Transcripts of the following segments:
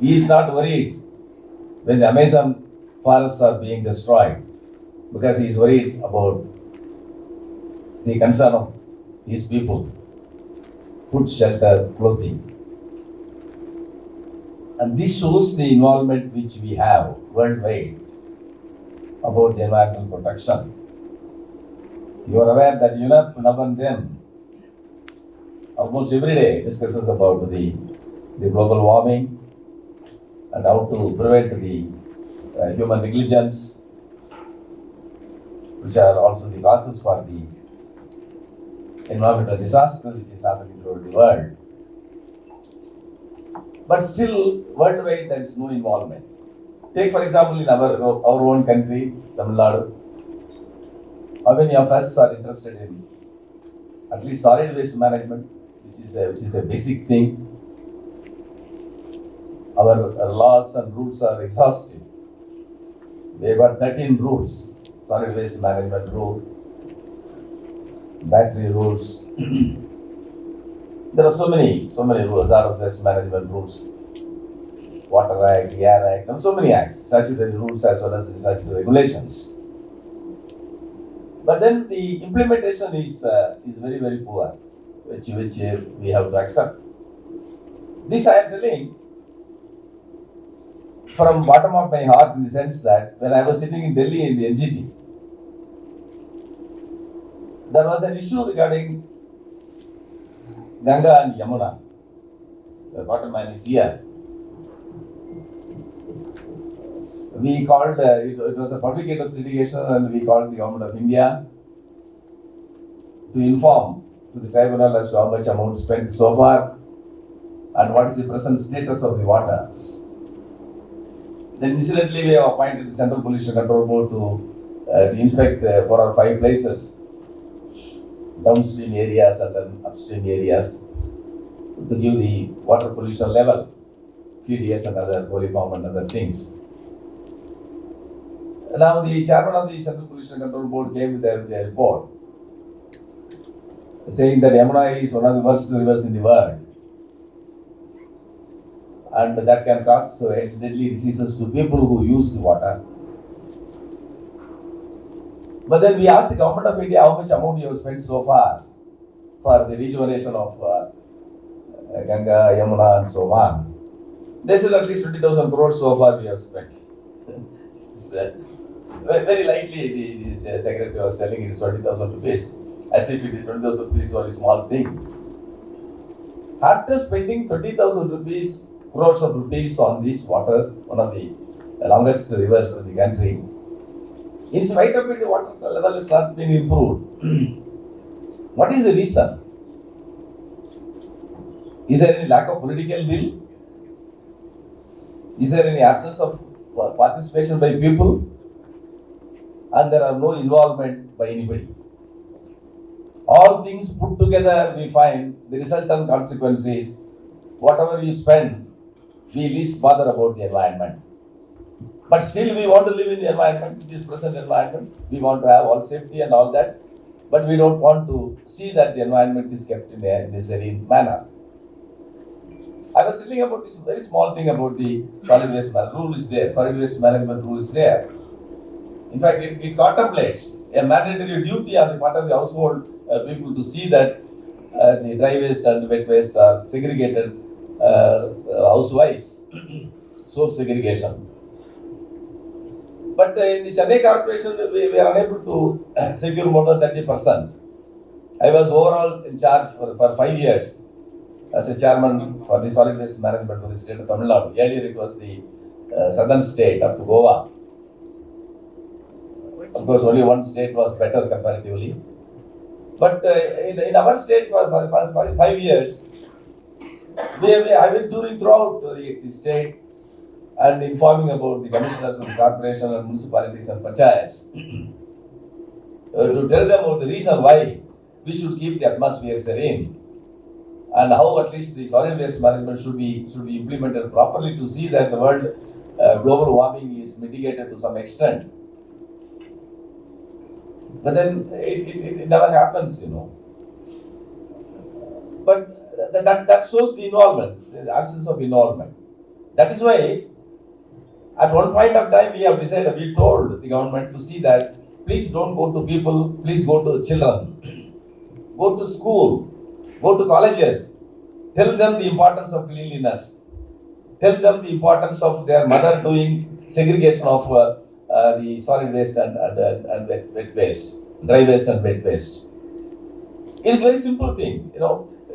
He is not worried when the Amazon forests are being destroyed, because he is worried about the concern of his people, food, shelter, clothing. And this shows the involvement which we have worldwide about the environmental protection. You are aware that UNEP now and then, almost every day, discusses about the global warming and how to prevent the human negligence, which are also the causes for the environmental disaster which is happening throughout the world. But still, worldwide, there is no involvement. Take, for example, in our own country, Tamil Nadu, how many of us are interested in at least solid waste management, which is a basic thing? Our laws and rules are exhaustive. We have got 13 rules: solid waste management rule, battery rules. There are so many rules, hazardous waste management rules, Water Act, Air Act, and so many acts, statutory rules as well as the statutory regulations. But then the implementation is very, very poor, which we have to accept. This I am telling from bottom of my heart, in the sense that when I was sitting in Delhi in the NGT, there was an issue regarding Ganga and Yamuna. The bottom line is here. We called, it was a public interest litigation, and we called the Government of India to inform to the tribunal as to how much amount spent so far and what is the present status of the water. Then incidentally, we have appointed the Central Pollution Control Board to inspect 4 or 5 places, downstream areas and then upstream areas, to give the water pollution level, TDS and other coliform and other things. Now the chairman of the Central Pollution Control Board came with a report saying that Yamuna is one of the worst rivers in the world, and that can cause deadly diseases to people who use the water. But then we asked the Government of India how much amount you have spent so far for the rejuvenation of Ganga, Yamuna and so on. They said at least 20,000 crores so far we have spent. Very lightly the secretary was telling it is 20,000 rupees, as if it is 20,000 rupees or a small thing. After spending 20,000 rupees, crores of rupees on this water, one of the longest rivers in the country, in spite of it, the water level has not been improved. What is the reason? Is there any lack of political will? Is there any absence of participation by people? And there are no involvement by anybody. All things put together, we find the resultant consequence is whatever you spend, we least bother about the environment. But still we want to live in the environment, this present environment. We want to have all safety and all that. But we don't want to see that the environment is kept in a serene manner. I was telling about this very small thing about the solid waste management rule is there. Solid waste management rule is there. In fact, it contemplates a mandatory duty on the part of the household people to see that the dry waste and wet waste are segregated house-wise, source segregation. But in the Chennai Corporation, we are unable to secure more than 30%. I was overall in charge for 5 years as a chairman for the solid waste management for the state of Tamil Nadu. Earlier it was the southern state up to Goa. Of course, only one state was better comparatively. But in our state for 5 years, I've been touring throughout the state and informing about the commissioners of the corporation and municipalities and panchayats to tell them about the reason why we should keep the atmosphere serene and how at least the solid waste management should be implemented properly to see that the world global warming is mitigated to some extent. But then it never happens, you know. But that shows the involvement, the absence of involvement. That is why at one point of time we have decided, we told the government to see that please don't go to people, please go to children, go to school, go to colleges, tell them the importance of cleanliness, tell them the importance of their mother doing segregation of the solid waste and wet waste, dry waste and wet waste. It is very simple thing,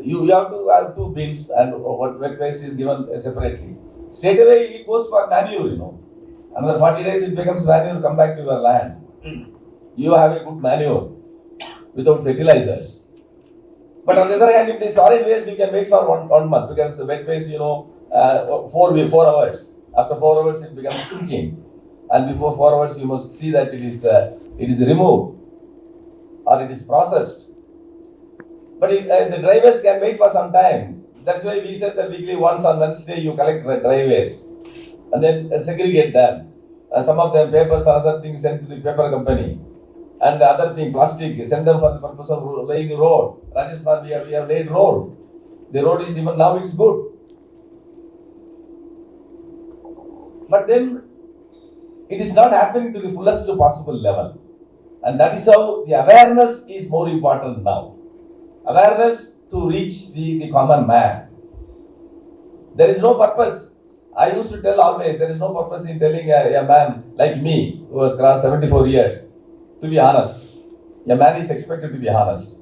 you have to have two bins and what wet waste is given separately. Straight away it goes for manure, Another 40 days it becomes manure, come back to your land. You have a good manure without fertilizers. But on the other hand, if it is solid waste, you can wait for one month because the wet waste, 4 hours. After 4 hours, it becomes shrinking. And before 4 hours, you must see that it is removed or it is processed. But the dry waste can wait for some time. That's why we said that weekly once on Wednesday, you collect dry waste and then segregate them. Some of them papers and other things sent to the paper company. And the other thing, plastic, send them for the purpose of laying the road. Rajasthan, we have laid road. The road is even now it's good. But then it is not happening to the fullest possible level. And that is how the awareness is more important now. Awareness to reach the common man. There is no purpose. I used to tell always, there is no purpose in telling a man like me, who has crossed 74 years, to be honest. A man is expected to be honest.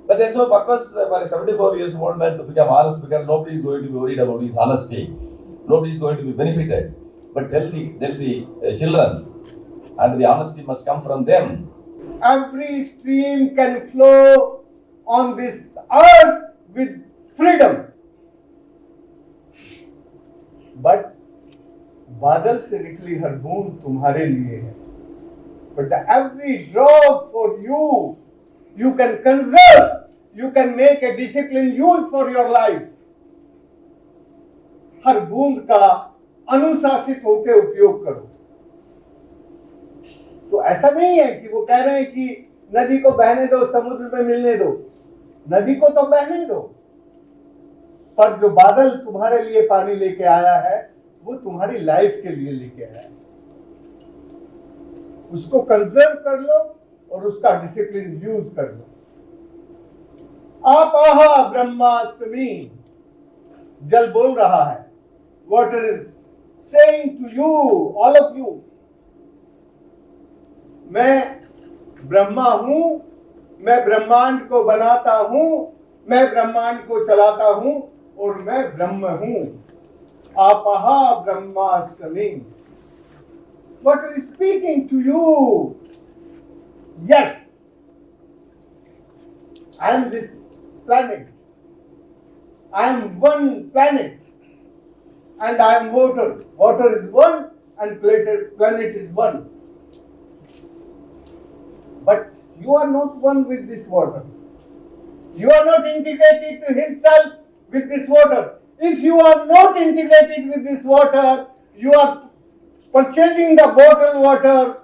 But there is no purpose for a 74 years old man to become honest because nobody is going to be worried about his honesty. Nobody is going to be benefited. But tell the children, and the honesty must come from them. Every stream can flow on this earth with freedom. But बादल से निकली हर बूंद तुम्हारे लिए है. But every drop for you, you can conserve, you can make a disciplined use for your life. हर बूंद का अनुशासित होकर उपयोग करो. तो ऐसा नहीं है कि वो कह रहे हैं कि नदी को बहने दो, समुद्र में मिलने दो. नदी को तो बहने दो, पर जो बादल तुम्हारे लिए पानी लेके आया है, वो तुम्हारी लाइफ के लिए लेके आया है. उसको कंजर्व कर लो और उसका डिसिप्लिन यूज कर लो. आपाहा ब्रह्मास्मि, जल बोल रहा है. Water is saying to you, all of you, मैं ब्रह्मा हूं, मैं ब्रह्मांड को बनाता हूं, मैं ब्रह्मांड को चलाता हूं और मैं ब्रह्म हूं. आपाहा ब्रह्मास्मि. What is speaking to you? Yes, I am this planet. I am one planet, and I am water. Water is one, and planet is one. But you are not one with this water. You are not integrated to himself with this water. If you are not integrated with this water, you are purchasing the bottled water.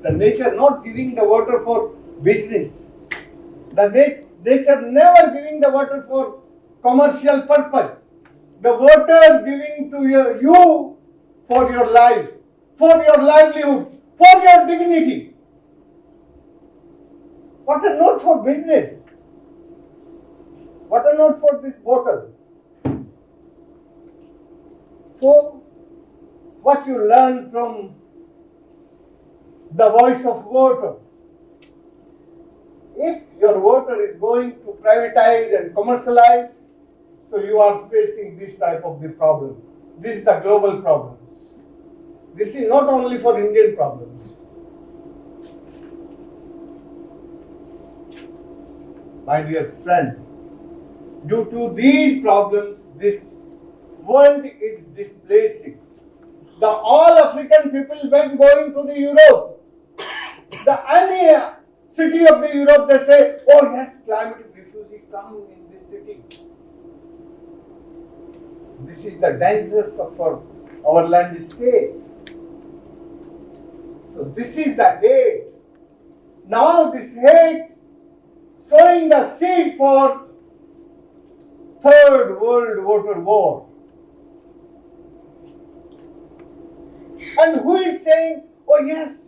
The nature not giving the water for business. The nature never giving the water for commercial purpose. The water giving to you for your life, for your livelihood, for your dignity. Water not for business. Water not for this bottle. So, what you learn from the voice of water, if your water is going to privatize and commercialize, so you are facing this type of the problem. This is the global problems. This is not only for Indian problems. My dear friend, due to these problems, this world is displacing. The all African people when going to the Europe, any city of the Europe, they say, oh yes, climate refugees come in this city. This is the danger for our landscape. So this is the hate. Now this hate sowing the seed for third world water war. And who is saying, oh yes,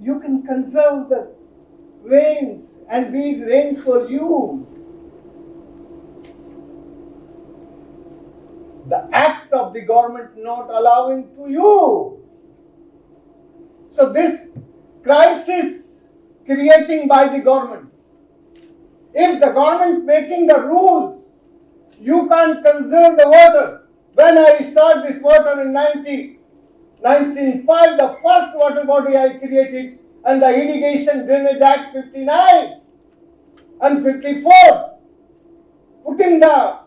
you can conserve the rains and these rains for you. The acts of the government not allowing to you. So this crisis creating by the government. If the government making the rules, you can't conserve the water. When I started this water in 1905, the first water body I created, and the Irrigation Drainage Act 59 and 54, putting the